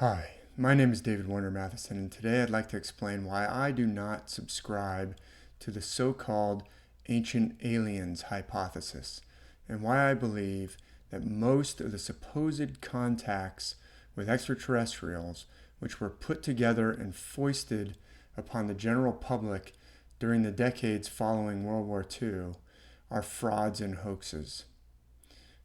Hi, my name is David Warner Matheson, and today I'd like to explain why I do not subscribe to the so-called ancient aliens hypothesis, and why I believe that most of the supposed contacts with extraterrestrials, which were put together and foisted upon the general public during the decades following World War II, are frauds and hoaxes.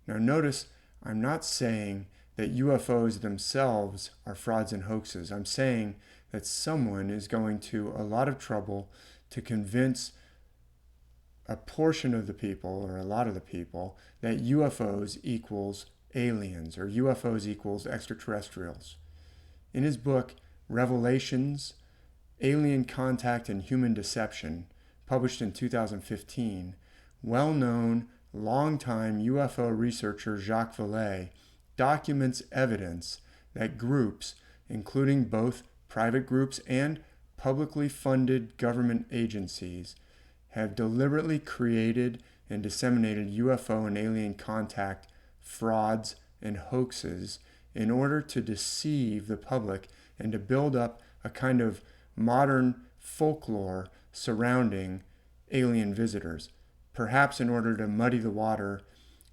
Now notice, I'm not saying that UFOs themselves are frauds and hoaxes. I'm saying that someone is going to a lot of trouble to convince a portion of the people, or a lot of the people, that UFOs equals aliens, or UFOs equals extraterrestrials. In his book, Revelations, Alien Contact and Human Deception, published in 2015, well-known, longtime UFO researcher Jacques Vallée documents evidence that groups, including both private groups and publicly funded government agencies, have deliberately created and disseminated UFO and alien contact frauds and hoaxes in order to deceive the public and to build up a kind of modern folklore surrounding alien visitors, perhaps in order to muddy the water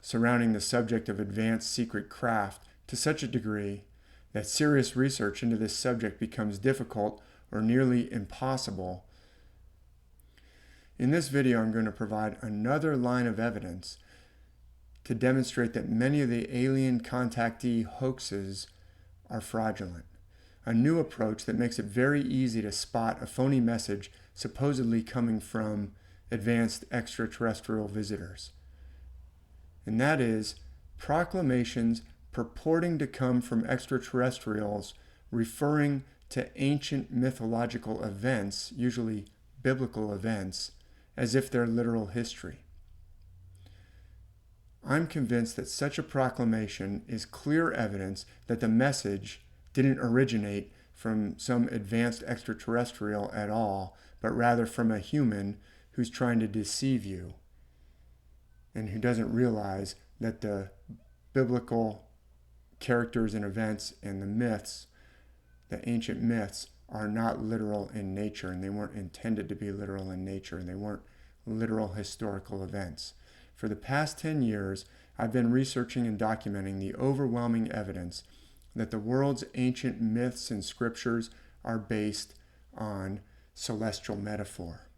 surrounding the subject of advanced secret craft to such a degree that serious research into this subject becomes difficult or nearly impossible. In this video, I'm going to provide another line of evidence to demonstrate that many of the alien contactee hoaxes are fraudulent. A new approach that makes it very easy to spot a phony message supposedly coming from advanced extraterrestrial visitors. And that is proclamations purporting to come from extraterrestrials referring to ancient mythological events, usually biblical events, as if they're literal history. I'm convinced that such a proclamation is clear evidence that the message didn't originate from some advanced extraterrestrial at all, but rather from a human who's trying to deceive you and who doesn't realize that the biblical characters and events and the myths, the ancient myths, are not literal in nature, and they weren't intended to be literal in nature, and they weren't literal historical events. For the past 10 years, I've been researching and documenting the overwhelming evidence that the world's ancient myths and scriptures are based on celestial metaphor.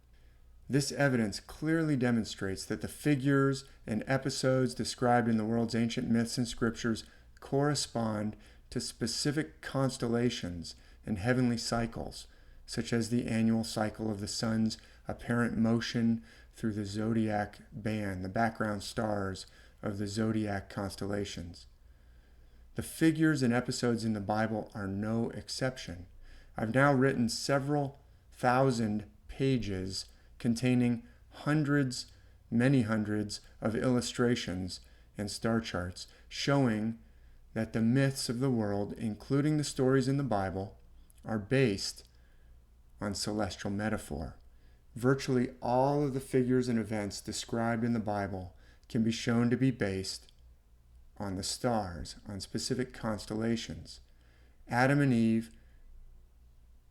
This evidence clearly demonstrates that the figures and episodes described in the world's ancient myths and scriptures correspond to specific constellations and heavenly cycles, such as the annual cycle of the sun's apparent motion through the zodiac band, the background stars of the zodiac constellations. The figures and episodes in the Bible are no exception. I've now written several thousand pages containing many hundreds of illustrations and star charts showing that the myths of the world, including the stories in the Bible, are based on celestial metaphor. Virtually all of the figures and events described in the Bible can be shown to be based on the stars, on specific constellations. Adam and Eve,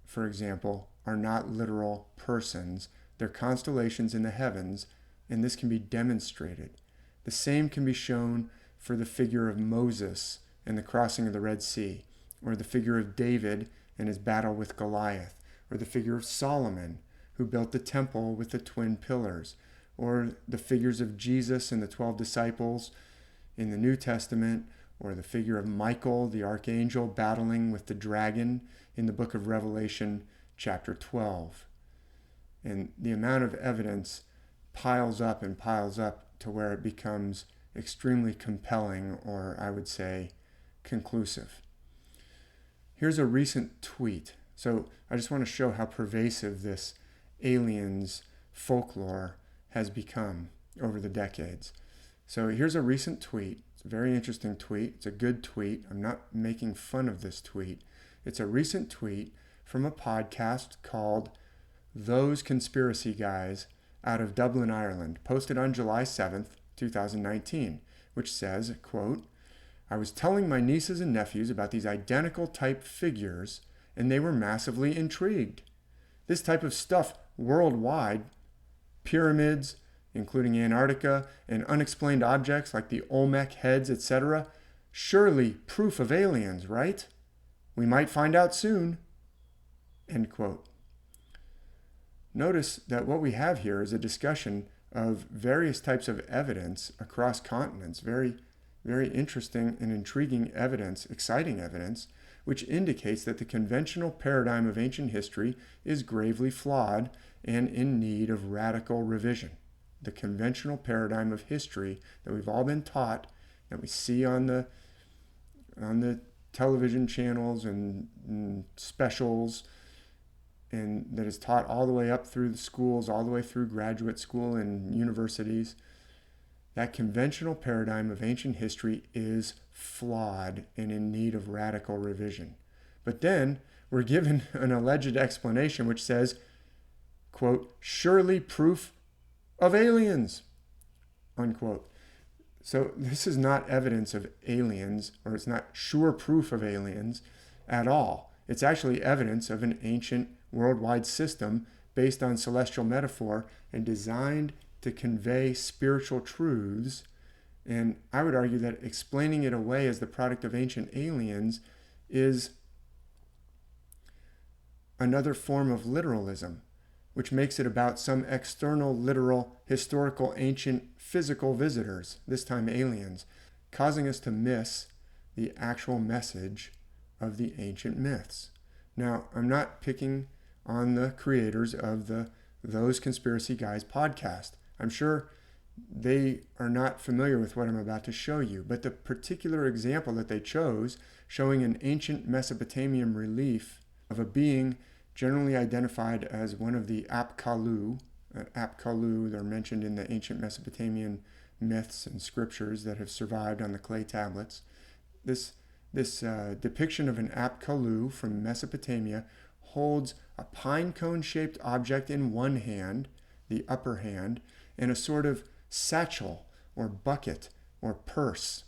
for example, are not literal persons. They're constellations in the heavens, and this can be demonstrated. The same can be shown for the figure of Moses and the crossing of the Red Sea, or the figure of David and his battle with Goliath, or the figure of Solomon, who built the temple with the twin pillars, or the figures of Jesus and the 12 disciples in the New Testament, or the figure of Michael, the archangel, battling with the dragon in the book of Revelation, chapter 12. And the amount of evidence piles up and piles up to where it becomes extremely compelling, or I would say conclusive. Here's a recent tweet. So I just want to show how pervasive this aliens folklore has become over the decades. So here's a recent tweet. It's a very interesting tweet. It's a good tweet. I'm not making fun of this tweet. It's a recent tweet from a podcast called Those Conspiracy Guys out of Dublin, Ireland, posted on July 7th, 2019, which says, quote, I was telling my nieces and nephews about these identical type figures, and they were massively intrigued. This type of stuff worldwide, pyramids, including Antarctica, and unexplained objects like the Olmec heads, etc., surely proof of aliens, right? We might find out soon. End quote. Notice that what we have here is a discussion of various types of evidence across continents, very interesting and intriguing evidence, exciting evidence, which indicates that the conventional paradigm of ancient history is gravely flawed and in need of radical revision. The conventional paradigm of history that we've all been taught, that we see on the television channels and specials, and that is taught all the way up through the schools, all the way through graduate school and universities. That conventional paradigm of ancient history is flawed and in need of radical revision. But then we're given an alleged explanation which says, quote, surely proof of aliens, unquote. So this is not evidence of aliens, or it's not sure proof of aliens at all. It's actually evidence of an ancient worldwide system based on celestial metaphor and designed to convey spiritual truths. And I would argue that explaining it away as the product of ancient aliens is another form of literalism, which makes it about some external, literal, historical, ancient, physical visitors, this time aliens, causing us to miss the actual message of the ancient myths. Now, I'm not picking on the creators of the Those Conspiracy Guys podcast. I'm sure they are not familiar with what I'm about to show you, but the particular example that they chose, showing an ancient Mesopotamian relief of a being generally identified as one of the Apkallu. They're mentioned in the ancient Mesopotamian myths and scriptures that have survived on the clay tablets. This depiction of an Apkallu from Mesopotamia holds a pine cone-shaped object in one hand, the upper hand, and a sort of satchel or bucket or purse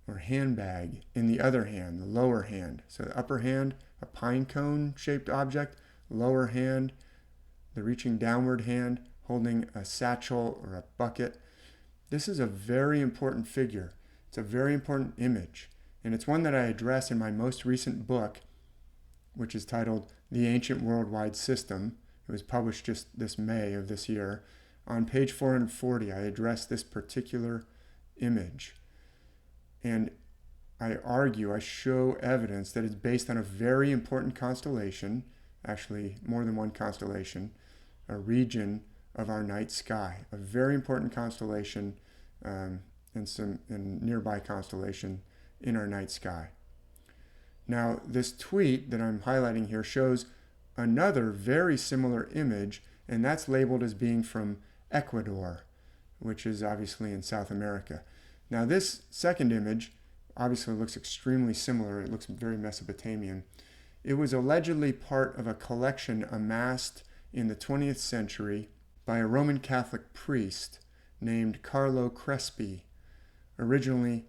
or handbag in the other hand, the lower hand. So the upper hand, a pine cone-shaped object, lower hand, the reaching downward hand, holding a satchel or a bucket. This is a very important figure. It's a very important image, and it's one that I address in my most recent book, which is titled The Ancient Worldwide System. It was published just this May of this year. On page 440, I address this particular image. And I show evidence that it's based on a very important constellation, actually more than one constellation, a region of our night sky, a very important constellation and nearby constellation in our night sky. Now, this tweet that I'm highlighting here shows another very similar image, and that's labeled as being from Ecuador, which is obviously in South America. Now, this second image obviously looks extremely similar. It looks very Mesopotamian. It was allegedly part of a collection amassed in the 20th century by a Roman Catholic priest named Carlo Crespi, originally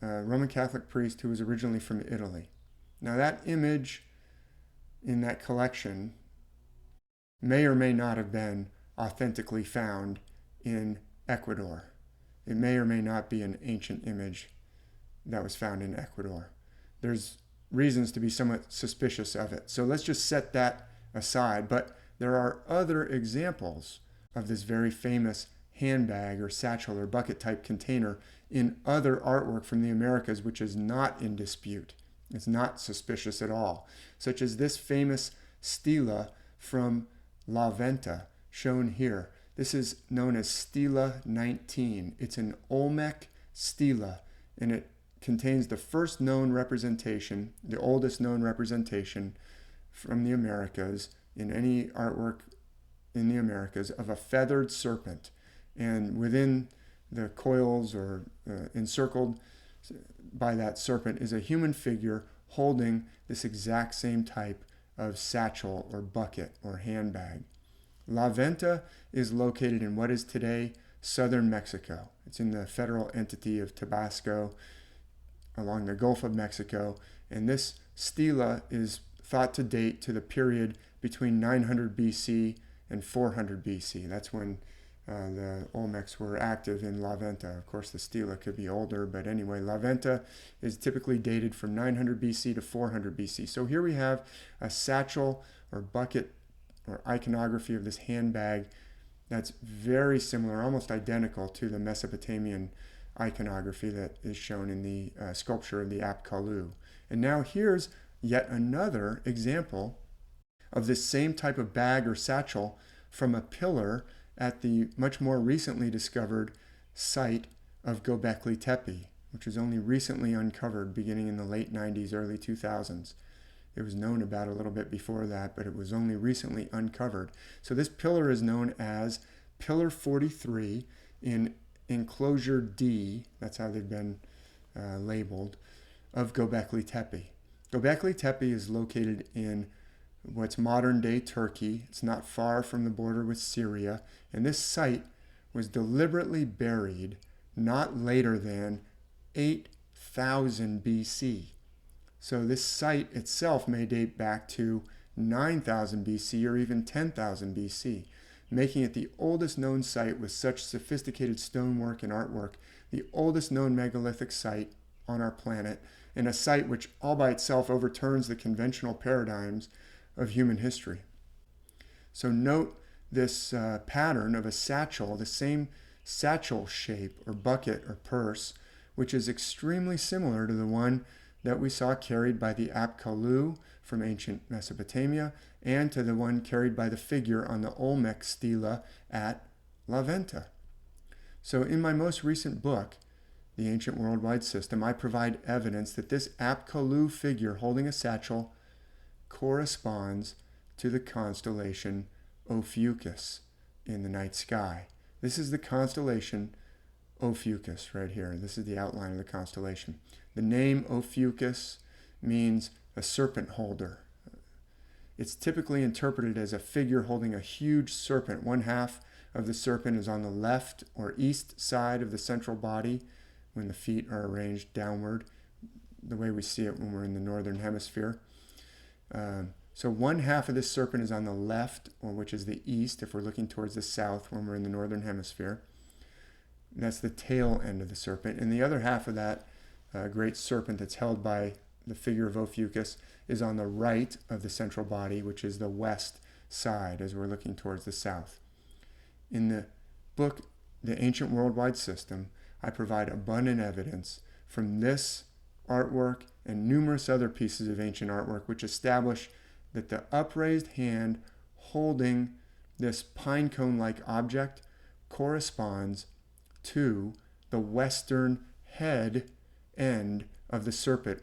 a Roman Catholic priest who was originally from Italy. Now, that image in that collection may or may not have been authentically found in Ecuador. It may or may not be an ancient image that was found in Ecuador. There's reasons to be somewhat suspicious of it. So let's just set that aside. But there are other examples of this very famous handbag or satchel or bucket type container in other artwork from the Americas, which is not in dispute. It's not suspicious at all, such as this famous stela from La Venta, shown here. This is known as Stela 19. It's an Olmec stela, and it contains the first known representation, the oldest known representation from the Americas in any artwork in the Americas of a feathered serpent. And within the coils or encircled by that serpent is a human figure holding this exact same type of satchel or bucket or handbag. La Venta is located in what is today southern Mexico. It's in the federal entity of Tabasco. along the Gulf of Mexico, and this stela is thought to date to the period between 900 BC and 400 BC. That's when the Olmecs were active in La Venta. Of course, the stela could be older, but anyway, La Venta is typically dated from 900 BC to 400 BC. So here we have a satchel or bucket or iconography of this handbag that's very similar, almost identical to the Mesopotamian iconography that is shown in the sculpture of the Apkallu. And now here's yet another example of this same type of bag or satchel from a pillar at the much more recently discovered site of Göbekli Tepe, which was only recently uncovered beginning in the late 90s, early 2000s. It was known about a little bit before that, but it was only recently uncovered. So this pillar is known as Pillar 43 in Enclosure D, that's how they've been labeled, of Göbekli Tepe. Göbekli Tepe is located in what's modern-day Turkey. It's not far from the border with Syria, and this site was deliberately buried not later than 8,000 BC. So this site itself may date back to 9,000 BC or even 10,000 BC, making it the oldest known site with such sophisticated stonework and artwork, the oldest known megalithic site on our planet, and a site which all by itself overturns the conventional paradigms of human history. So note this pattern of a satchel, the same satchel shape or bucket or purse, which is extremely similar to the one that we saw carried by the Apkallu from ancient Mesopotamia and to the one carried by the figure on the Olmec stela at La Venta. So in my most recent book, The Ancient Worldwide System, I provide evidence that this Apkallu figure holding a satchel corresponds to the constellation Ophiuchus in the night sky. This is the constellation Ophiuchus right here. This is the outline of the constellation. The name Ophiuchus means a serpent holder. It's typically interpreted as a figure holding a huge serpent. One half of the serpent is on the left or east side of the central body when the feet are arranged downward, the way we see it when we're in the northern hemisphere. So one half of this serpent is on the left, or which is the east if we're looking towards the south when we're in the northern hemisphere. That's the tail end of the serpent. And the other half of that great serpent that's held by the figure of Ophiuchus is on the right of the central body, which is the west side as we're looking towards the south. In the book, The Ancient Worldwide System, I provide abundant evidence from this artwork and numerous other pieces of ancient artwork which establish that the upraised hand holding this pine cone-like object corresponds to the western head end of the serpent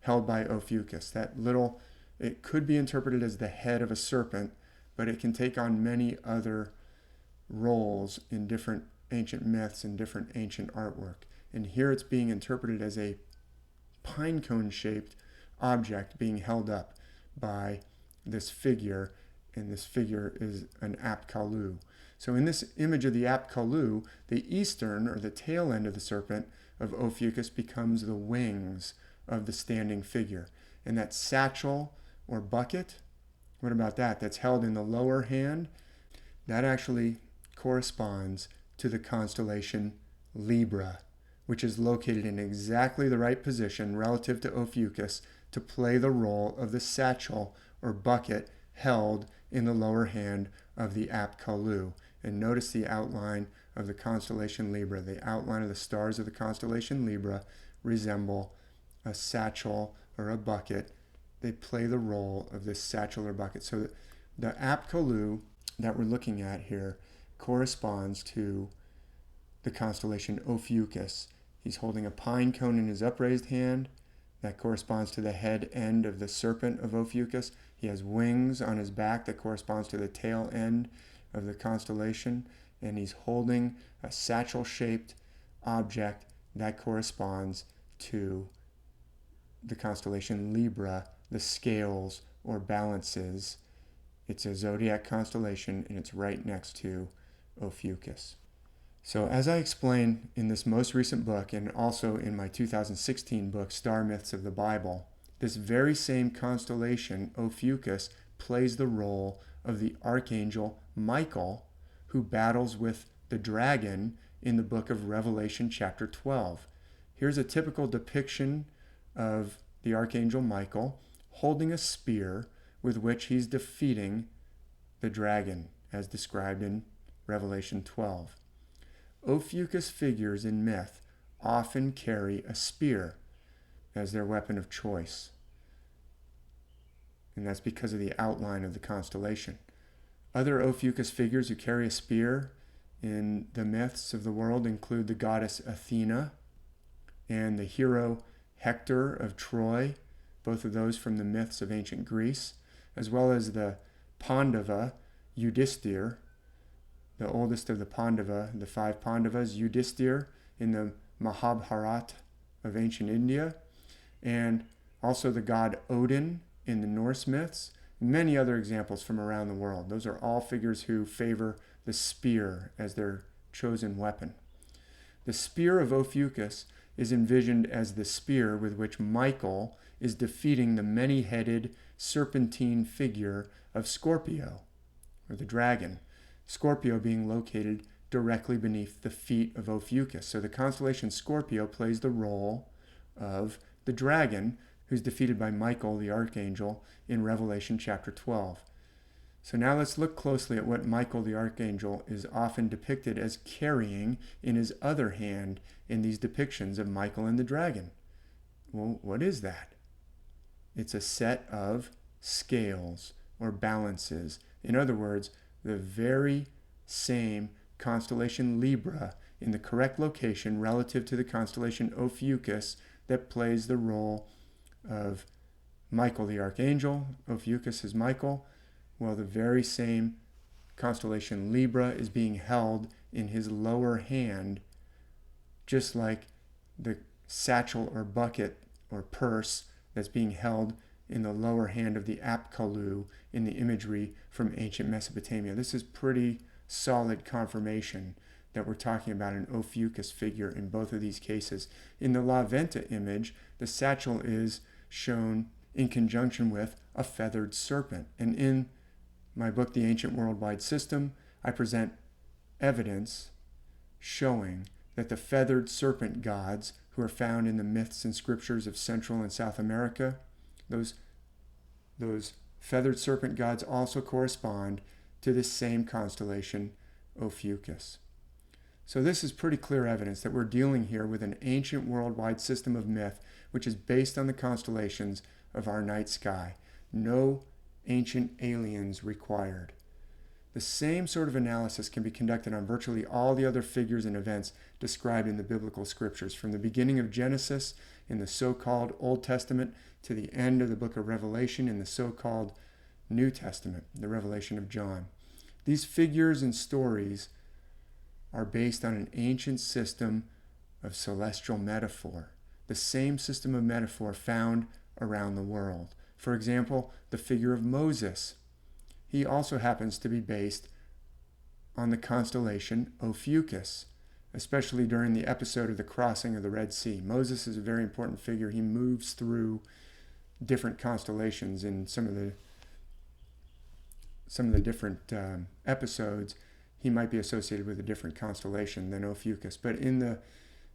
held by Ophiuchus. It could be interpreted as the head of a serpent, but it can take on many other roles in different ancient myths and different ancient artwork. And here it's being interpreted as a pine cone shaped object being held up by this figure, and this figure is an Apkallu. So in this image of the Apkallu, the eastern or the tail end of the serpent of Ophiuchus becomes the wings of the standing figure. And that satchel or bucket, what about that? That's held in the lower hand. That actually corresponds to the constellation Libra, which is located in exactly the right position relative to Ophiuchus to play the role of the satchel or bucket held in the lower hand of the Apkallu. And notice the outline of the constellation Libra. The outline of the stars of the constellation Libra resemble a satchel or a bucket. They play the role of this satchel or bucket. So the Apkallu that we're looking at here corresponds to the constellation Ophiuchus. He's holding a pine cone in his upraised hand. That corresponds to the head end of the serpent of Ophiuchus. He has wings on his back that corresponds to the tail end of the constellation. And he's holding a satchel-shaped object that corresponds to the constellation Libra, the scales or balances. It's a zodiac constellation, and it's right next to Ophiuchus. So as I explain in this most recent book and also in my 2016 book, Star Myths of the Bible, this very same constellation, Ophiuchus, plays the role of the archangel Michael, who battles with the dragon in the book of Revelation chapter 12. Here's a typical depiction of the archangel Michael holding a spear with which he's defeating the dragon, as described in Revelation 12. Ophiuchus figures in myth often carry a spear as their weapon of choice, and that's because of the outline of the constellation. Other Ophiuchus figures who carry a spear in the myths of the world include the goddess Athena and the hero Hector of Troy, both of those from the myths of ancient Greece, as well as the Pandava Yudhisthira, the oldest of the Pandava, the five Pandavas, Yudhisthira in the Mahabharata of ancient India, and also the god Odin in the Norse myths, many other examples from around the world. Those are all figures who favor the spear as their chosen weapon. The spear of Ophiuchus is envisioned as the spear with which Michael is defeating the many-headed serpentine figure of Scorpio, or the dragon, Scorpio being located directly beneath the feet of Ophiuchus. So the constellation Scorpio plays the role of the dragon, who's defeated by Michael, the archangel, in Revelation chapter 12. So now let's look closely at what Michael, the archangel, is often depicted as carrying in his other hand in these depictions of Michael and the dragon. Well, what is that? It's a set of scales or balances. In other words, the very same constellation Libra in the correct location relative to the constellation Ophiuchus that plays the role of Michael the archangel. Ophiuchus is Michael. Well, the very same constellation Libra is being held in his lower hand, just like the satchel or bucket or purse that's being held in the lower hand of the Apkallu in the imagery from ancient Mesopotamia. This is pretty solid confirmation that we're talking about an Ophiuchus figure in both of these cases. In the La Venta image, the satchel is shown in conjunction with a feathered serpent. And in my book, The Ancient Worldwide System, I present evidence showing that the feathered serpent gods who are found in the myths and scriptures of Central and South America, those feathered serpent gods also correspond to this same constellation, Ophiuchus. So this is pretty clear evidence that we're dealing here with an ancient worldwide system of myth which is based on the constellations of our night sky. No ancient aliens required. The same sort of analysis can be conducted on virtually all the other figures and events described in the biblical scriptures, from the beginning of Genesis in the so-called Old Testament to the end of the book of Revelation in the so-called New Testament, the Revelation of John. These figures and stories are based on an ancient system of celestial metaphor, the same system of metaphor found around the world. For example, the figure of Moses. He also happens to be based on the constellation Ophiuchus, especially during the episode of the crossing of the Red Sea. Moses is a very important figure. He moves through different constellations in some of the different episodes. He might be associated with a different constellation than Ophiuchus, but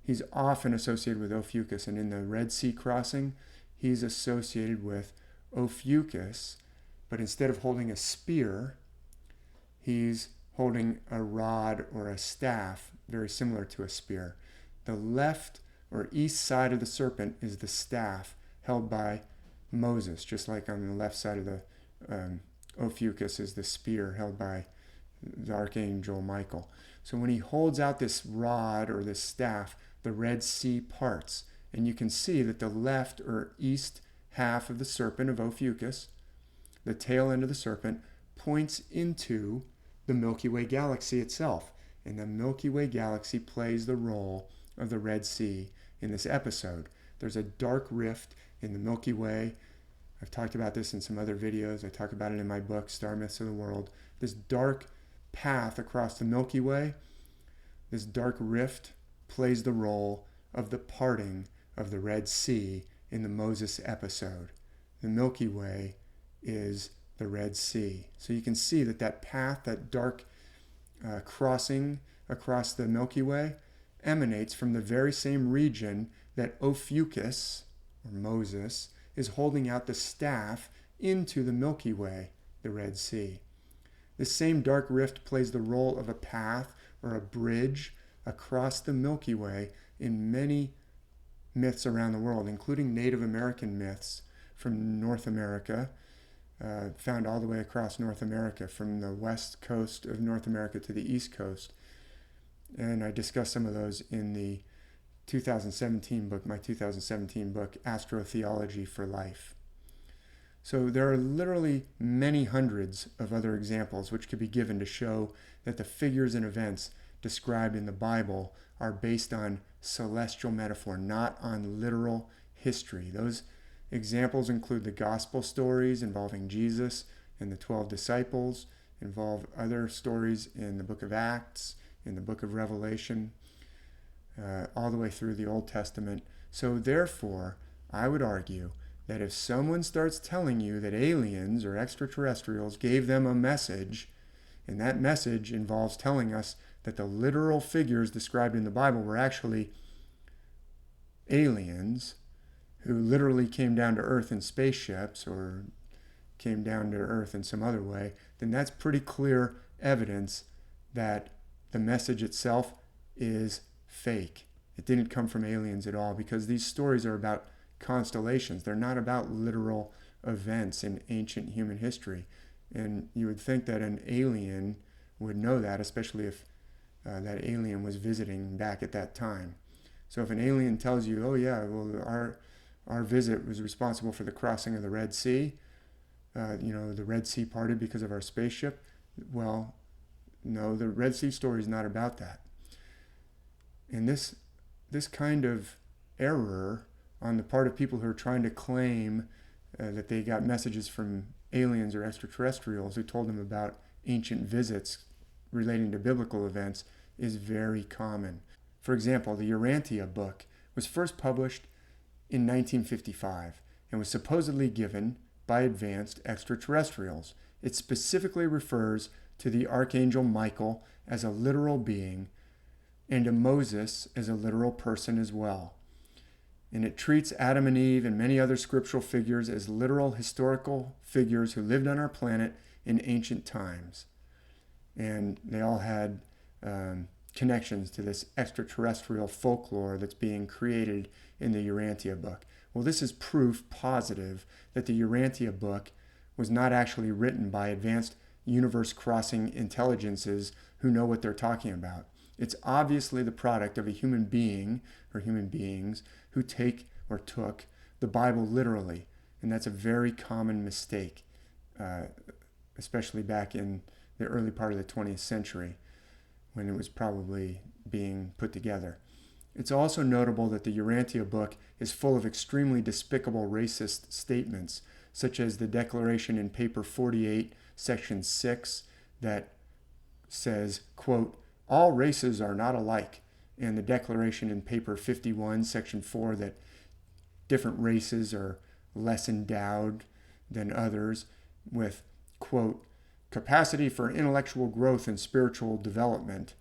he's often associated with Ophiuchus, and in the Red Sea crossing, he's associated with Ophiuchus, but instead of holding a spear, he's holding a rod or a staff, very similar to a spear. The left or east side of the serpent is the staff held by Moses, just like on the left side of the Ophiuchus is the spear held by the archangel Michael. So when he holds out this rod or this staff, the Red Sea parts, and you can see that the left or east half of the serpent of Ophiuchus, the tail end of the serpent, points into the Milky Way galaxy itself. And the Milky Way galaxy plays the role of the Red Sea in this episode. There's a dark rift in the Milky Way. I've talked about this in some other videos. I talk about it in my book, Star Myths of the World. This dark path across the Milky Way, This dark rift plays the role of the parting of the Red Sea in the Moses episode. The Milky Way is the Red Sea. So you can see that path, that dark crossing across the Milky Way, emanates from the very same region that Ophiuchus, or Moses, is holding out the staff into the Milky Way, the Red Sea. This same dark rift plays the role of a path or a bridge across the Milky Way in many myths around the world, including Native American myths from North America, found all the way across North America, from the west coast of North America to the east coast. And I discussed some of those in the 2017 book, my 2017 book, Astrotheology for Life. So there are literally many hundreds of other examples which could be given to show that the figures and events described in the Bible are based on celestial metaphor, not on literal history. Those examples include the gospel stories involving Jesus and the 12 disciples, involve other stories in the book of Acts, in the book of Revelation, all the way through the Old Testament. So therefore, I would argue that if someone starts telling you that aliens or extraterrestrials gave them a message, and that message involves telling us that the literal figures described in the Bible were actually aliens who literally came down to Earth in spaceships or came down to Earth in some other way, then that's pretty clear evidence that the message itself is fake. It didn't come from aliens at all, because these stories are about constellations. They're not about literal events in ancient human history. And you would think that an alien would know that, especially if that alien was visiting back at that time. So if an alien tells you, oh yeah, well, our visit was responsible for the crossing of the Red Sea, the Red Sea parted because of our spaceship, well, no, the Red Sea story is not about that. And this kind of error on the part of people who are trying to claim that they got messages from aliens or extraterrestrials who told them about ancient visits relating to biblical events is very common. For example, the Urantia Book was first published in 1955 and was supposedly given by advanced extraterrestrials. It specifically refers to the archangel Michael as a literal being and to Moses as a literal person as well. And it treats Adam and Eve and many other scriptural figures as literal historical figures who lived on our planet in ancient times. And they all had connections to this extraterrestrial folklore that's being created in the Urantia Book. Well, this is proof positive that the Urantia Book was not actually written by advanced universe-crossing intelligences who know what they're talking about. It's obviously the product of a human being or human beings who take or took the Bible literally. And that's a very common mistake, especially back in the early part of the 20th century when it was probably being put together. It's also notable that the Urantia Book is full of extremely despicable racist statements, such as the declaration in paper 48, section 6, that says, quote, all races are not alike, and the declaration in paper 51, section 4, that different races are less endowed than others with, quote, capacity for intellectual growth and spiritual development.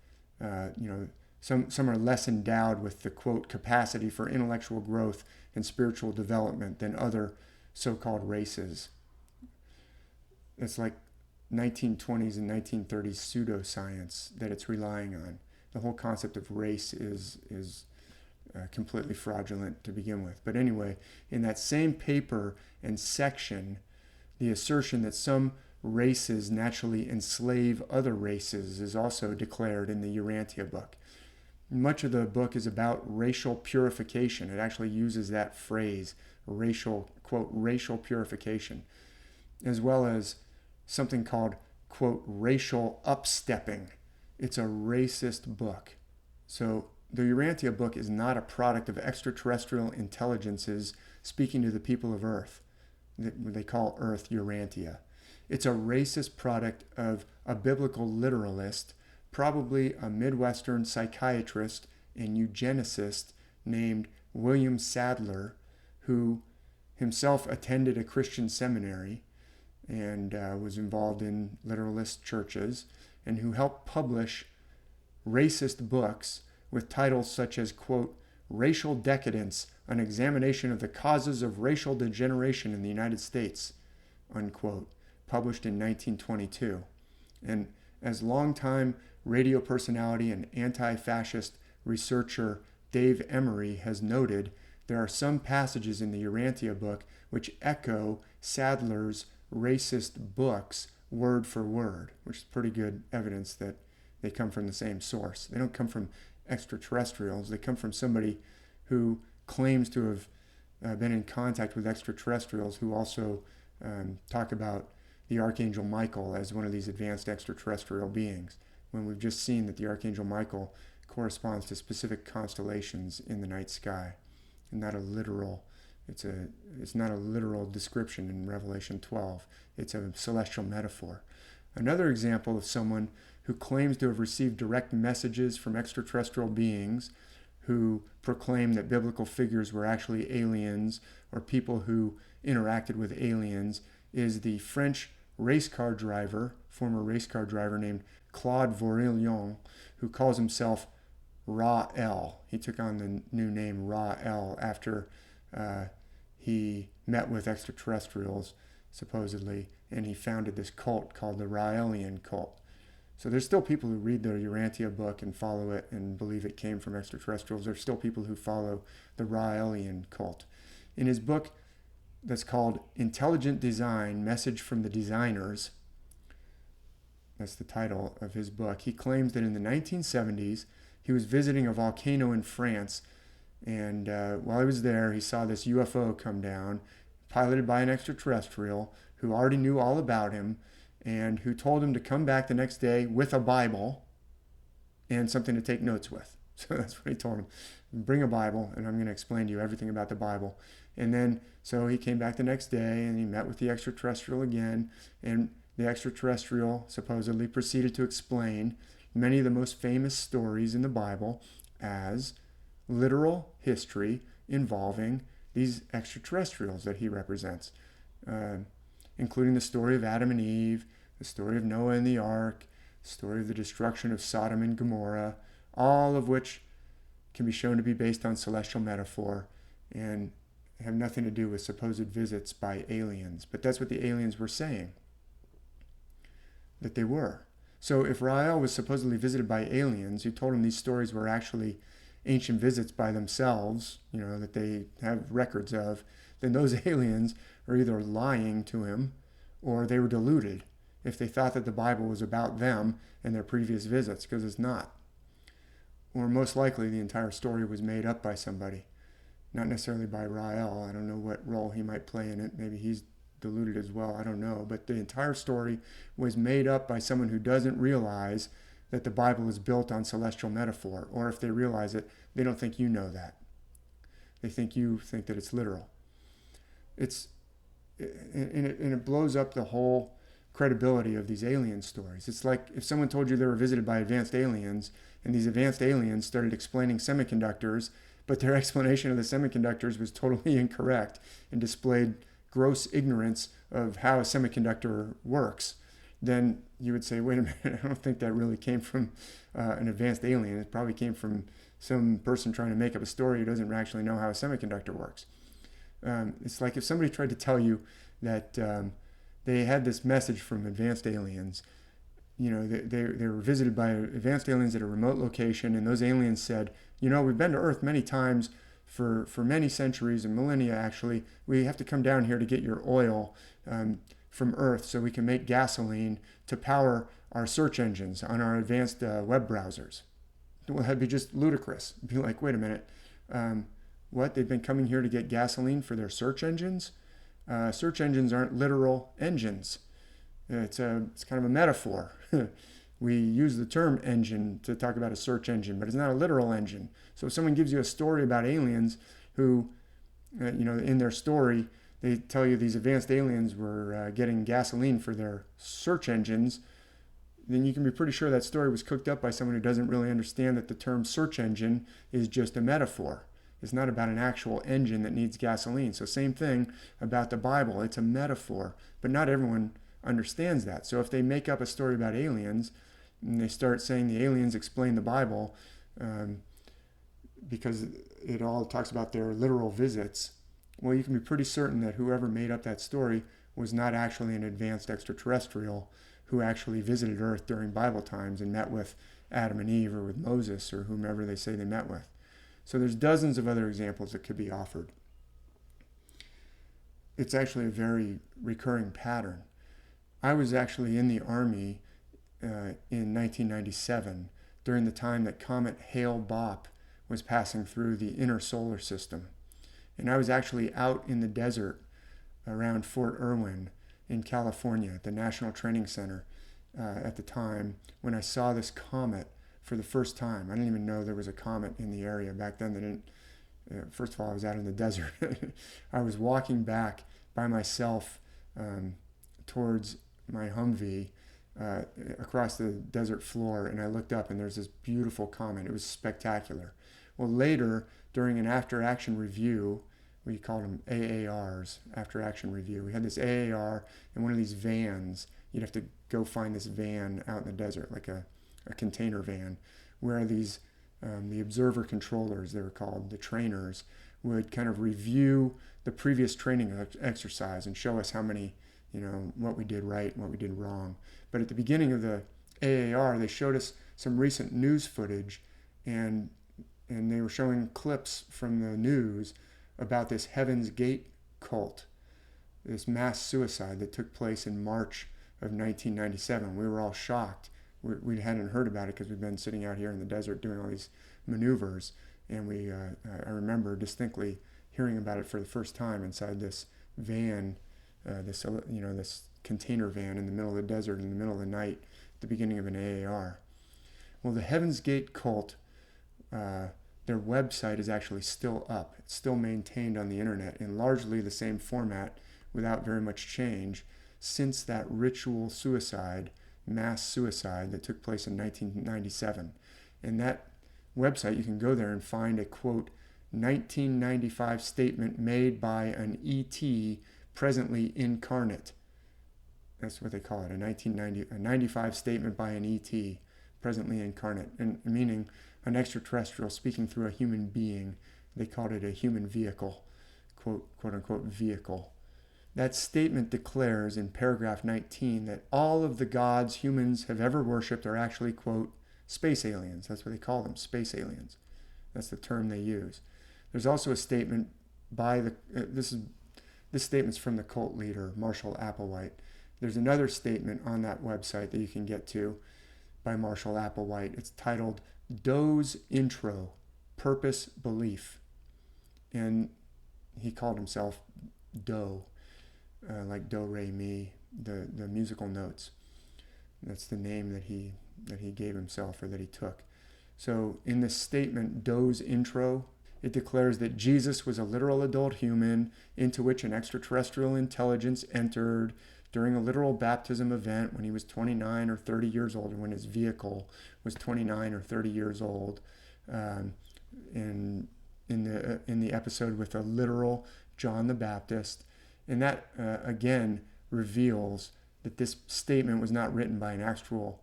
Some are less endowed with the, quote, capacity for intellectual growth and spiritual development than other so-called races. It's like 1920s and 1930s pseudoscience that it's relying on. The whole concept of race is completely fraudulent to begin with. But anyway, in that same paper and section, the assertion that some races naturally enslave other races is also declared in the Urantia Book. Much of the book is about racial purification. It actually uses that phrase, racial, quote, racial purification, as well as something called, quote, racial upstepping. It's a racist book. So the Urantia Book is not a product of extraterrestrial intelligences speaking to the people of Earth. They call Earth Urantia. It's a racist product of a biblical literalist probably a Midwestern psychiatrist and eugenicist named William Sadler, who himself attended a Christian seminary and was involved in literalist churches, and who helped publish racist books with titles such as, quote, Racial Decadence, an examination of the causes of racial degeneration in the United States, unquote, published in 1922. And as longtime radio personality and anti-fascist researcher Dave Emery has noted, there are some passages in the Urantia book which echo Sadler's racist books word for word, which is pretty good evidence that they come from the same source. They don't come from extraterrestrials. They come from somebody who claims to have been in contact with extraterrestrials, who also talk about the Archangel Michael as one of these advanced extraterrestrial beings, when we've just seen that the Archangel Michael corresponds to specific constellations in the night sky, and not a literal. It's not a literal description in Revelation 12. It's a celestial metaphor. Another example of someone who claims to have received direct messages from extraterrestrial beings who proclaim that biblical figures were actually aliens or people who interacted with aliens is the French former race car driver named Claude Vorillon, who calls himself Ra-El. He took on the new name Ra-El after he met with extraterrestrials, supposedly, and he founded this cult called the Raelian cult. So there's still people who read the Urantia book and follow it and believe it came from extraterrestrials. There's still people who follow the Raelian cult. In his book that's called Intelligent Design, Message from the Designers, that's the title of his book, he claims that in the 1970s, he was visiting a volcano in France, and while he was there, he saw this UFO come down, piloted by an extraterrestrial who already knew all about him, and who told him to come back the next day with a Bible and something to take notes with. So that's what he told him. Bring a Bible, and I'm going to explain to you everything about the Bible. And then, so he came back the next day, and he met with the extraterrestrial again, and the extraterrestrial supposedly proceeded to explain many of the most famous stories in the Bible as literal history involving these extraterrestrials that he represents, including the story of Adam and Eve, the story of Noah and the ark, the story of the destruction of Sodom and Gomorrah, all of which can be shown to be based on celestial metaphor and have nothing to do with supposed visits by aliens. But that's what the aliens were saying, that they were. So if Rael was supposedly visited by aliens who told him these stories were actually ancient visits by themselves, that they have records of, then those aliens are either lying to him or they were deluded if they thought that the Bible was about them and their previous visits, because it's not. Or most likely the entire story was made up by somebody, not necessarily by Rael. I don't know what role he might play in it. Maybe he's deluded as well. I don't know. But the entire story was made up by someone who doesn't realize that the Bible is built on celestial metaphor. Or if they realize it, they don't think you know that. They think you think that it's literal. It blows up the whole credibility of these alien stories. It's like if someone told you they were visited by advanced aliens, and these advanced aliens started explaining semiconductors, but their explanation of the semiconductors was totally incorrect and displayed gross ignorance of how a semiconductor works, then you would say, wait a minute, I don't think that really came from an advanced alien. It probably came from some person trying to make up a story who doesn't actually know how a semiconductor works. It's like if somebody tried to tell you that they had this message from advanced aliens, they were visited by advanced aliens at a remote location, and those aliens said, we've been to Earth many times for many centuries and millennia, actually. We have to come down here to get your oil from Earth so we can make gasoline to power our search engines on our advanced web browsers. Well, that'd be just ludicrous. It'd be like, wait a minute, what? They've been coming here to get gasoline for their search engines? Search engines aren't literal engines. It's kind of a metaphor. We use the term engine to talk about a search engine, but it's not a literal engine. So if someone gives you a story about aliens who, in their story, they tell you these advanced aliens were getting gasoline for their search engines, then you can be pretty sure that story was cooked up by someone who doesn't really understand that the term search engine is just a metaphor. It's not about an actual engine that needs gasoline. So same thing about the Bible. It's a metaphor, but not everyone understands that. So if they make up a story about aliens and they start saying the aliens explain the Bible, because it all talks about their literal visits, well, you can be pretty certain that whoever made up that story was not actually an advanced extraterrestrial who actually visited Earth during Bible times and met with Adam and Eve or with Moses or whomever they say they met with. So there's dozens of other examples that could be offered. It's actually a very recurring pattern. I was actually in the Army in 1997 during the time that comet Hale-Bopp was passing through the inner solar system. And I was actually out in the desert around Fort Irwin in California at the National Training Center at the time when I saw this comet for the first time. I didn't even know there was a comet in the area. Back then, they didn't. First of all, I was out in the desert. I was walking back by myself towards my Humvee across the desert floor, and I looked up, and there's this beautiful comet. It was spectacular. Well, later, during an after-action review, we called them AARs, after-action review. We had this AAR in one of these vans. You'd have to go find this van out in the desert, like a container van, where these the observer controllers, they were called, the trainers, would kind of review the previous training exercise and show us how many, what we did right and what we did wrong. But at the beginning of the AAR, they showed us some recent news footage, and they were showing clips from the news about this Heaven's Gate cult, this mass suicide that took place in March of 1997. We were all shocked. We hadn't heard about it because we've been sitting out here in the desert doing all these maneuvers, and I remember distinctly hearing about it for the first time inside this van, this container van in the middle of the desert in the middle of the night at the beginning of an AAR. Well, the Heaven's Gate cult, their website is actually still up. It's still maintained on the internet in largely the same format without very much change since that ritual suicide, mass suicide that took place in 1997. And that website, you can go there and find a, quote, 1995 statement made by an ET presently incarnate. That's what they call it, a 95 statement by an ET presently incarnate, and meaning an extraterrestrial speaking through a human being. They called it a human vehicle, quote unquote vehicle. That statement declares in paragraph 19 that all of the gods humans have ever worshipped are actually, quote, space aliens. That's what they call them, space aliens. That's the term they use. There's also a statement by this statement's from the cult leader, Marshall Applewhite. There's another statement on that website that you can get to by Marshall Applewhite. It's titled Doe's Intro, Purpose, Belief. And he called himself Doe, like Do, Re, Mi, the musical notes. That's the name that he gave himself, or that he took. So in this statement, Doe's Intro, it declares that Jesus was a literal adult human into which an extraterrestrial intelligence entered during a literal baptism event when he was 29 or 30 years old, or when his vehicle was 29 or 30 years old, in the episode with a literal John the Baptist. And that, again, reveals that this statement was not written by an actual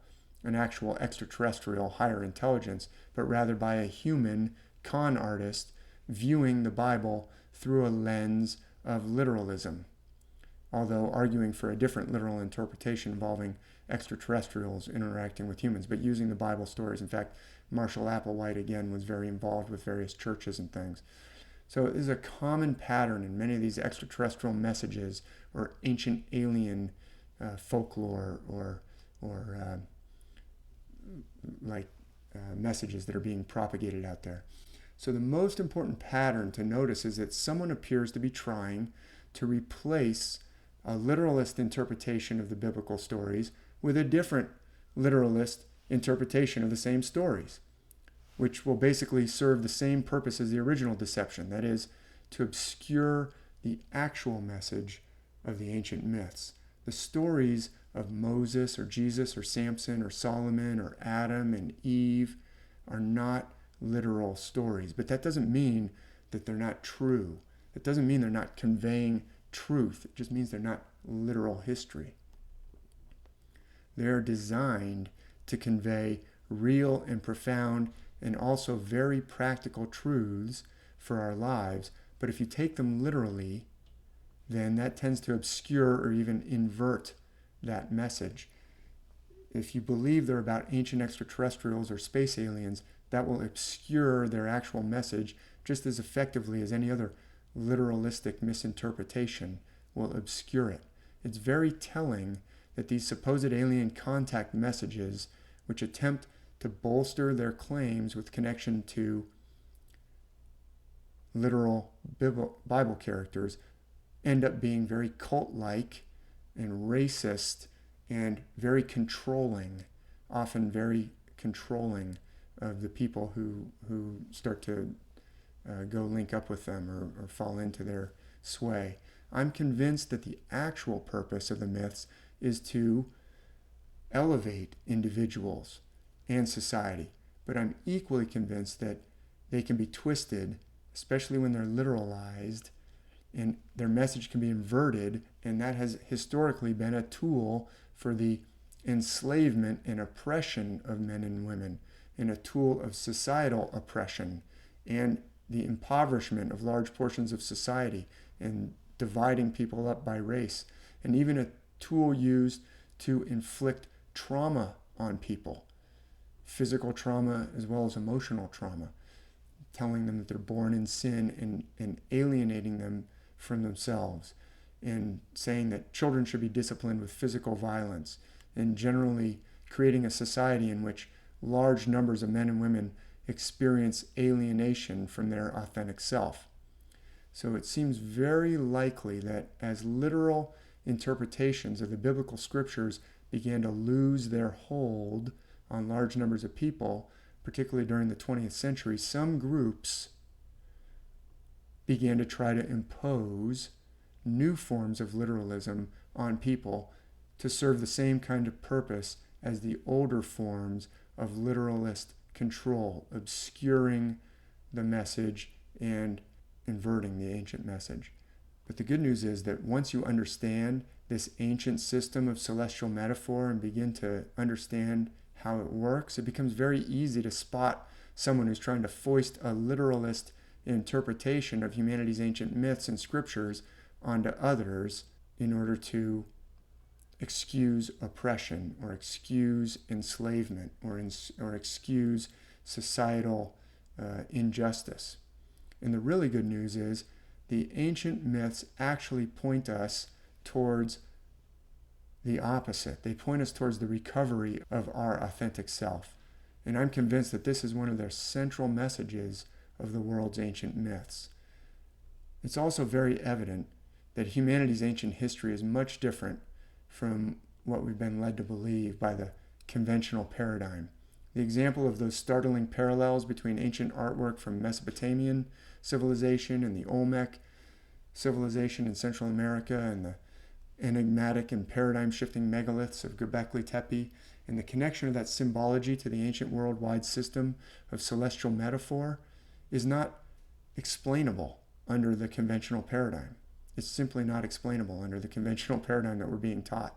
extraterrestrial higher intelligence, but rather by a human con artist viewing the Bible through a lens of literalism, although arguing for a different literal interpretation involving extraterrestrials interacting with humans, but using the Bible stories. In fact, Marshall Applewhite, again, was very involved with various churches and things. So it is a common pattern in many of these extraterrestrial messages or ancient alien folklore or messages that are being propagated out there. So the most important pattern to notice is that someone appears to be trying to replace a literalist interpretation of the biblical stories with a different literalist interpretation of the same stories, which will basically serve the same purpose as the original deception, that is, to obscure the actual message of the ancient myths. The stories of Moses or Jesus or Samson or Solomon or Adam and Eve are not literal stories. But that doesn't mean that they're not true. It doesn't mean they're not conveying truth. It just means they're not literal history. They're designed to convey real and profound and also very practical truths for our lives. But if you take them literally, then that tends to obscure or even invert that message. If you believe they're about ancient extraterrestrials or space aliens, that will obscure their actual message just as effectively as any other literalistic misinterpretation will obscure it. It's very telling that these supposed alien contact messages, which attempt to bolster their claims with connection to literal Bible characters, end up being very cult-like and racist and very controlling, often very controlling of the people who start to go link up with them or fall into their sway. I'm convinced that the actual purpose of the myths is to elevate individuals and society. But I'm equally convinced that they can be twisted, especially when they're literalized, and their message can be inverted, and that has historically been a tool for the enslavement and oppression of men and women, and a tool of societal oppression and the impoverishment of large portions of society and dividing people up by race, and even a tool used to inflict trauma on people, physical trauma as well as emotional trauma, telling them that they're born in sin and alienating them from themselves, and saying that children should be disciplined with physical violence, and generally creating a society in which large numbers of men and women experience alienation from their authentic self. So it seems very likely that as literal interpretations of the biblical scriptures began to lose their hold on large numbers of people, particularly during the 20th century, some groups began to try to impose new forms of literalism on people to serve the same kind of purpose as the older forms of literalist control, obscuring the message and inverting the ancient message. But the good news is that once you understand this ancient system of celestial metaphor and begin to understand how it works, it becomes very easy to spot someone who's trying to foist a literalist interpretation of humanity's ancient myths and scriptures onto others in order to excuse oppression or excuse enslavement or excuse societal injustice. And the really good news is the ancient myths actually point us towards the opposite. They point us towards the recovery of our authentic self. And I'm convinced that this is one of their central messages of the world's ancient myths. It's also very evident that humanity's ancient history is much different from what we've been led to believe by the conventional paradigm. The example of those startling parallels between ancient artwork from Mesopotamian civilization and the Olmec civilization in Central America, and the enigmatic and paradigm-shifting megaliths of Göbekli Tepe, and the connection of that symbology to the ancient worldwide system of celestial metaphor is not explainable under the conventional paradigm. It's simply not explainable under the conventional paradigm that we're being taught.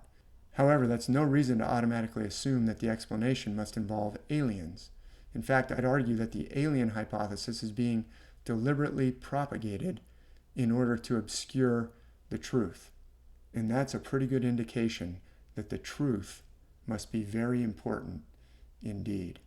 However, that's no reason to automatically assume that the explanation must involve aliens. In fact, I'd argue that the alien hypothesis is being deliberately propagated in order to obscure the truth. And that's a pretty good indication that the truth must be very important indeed.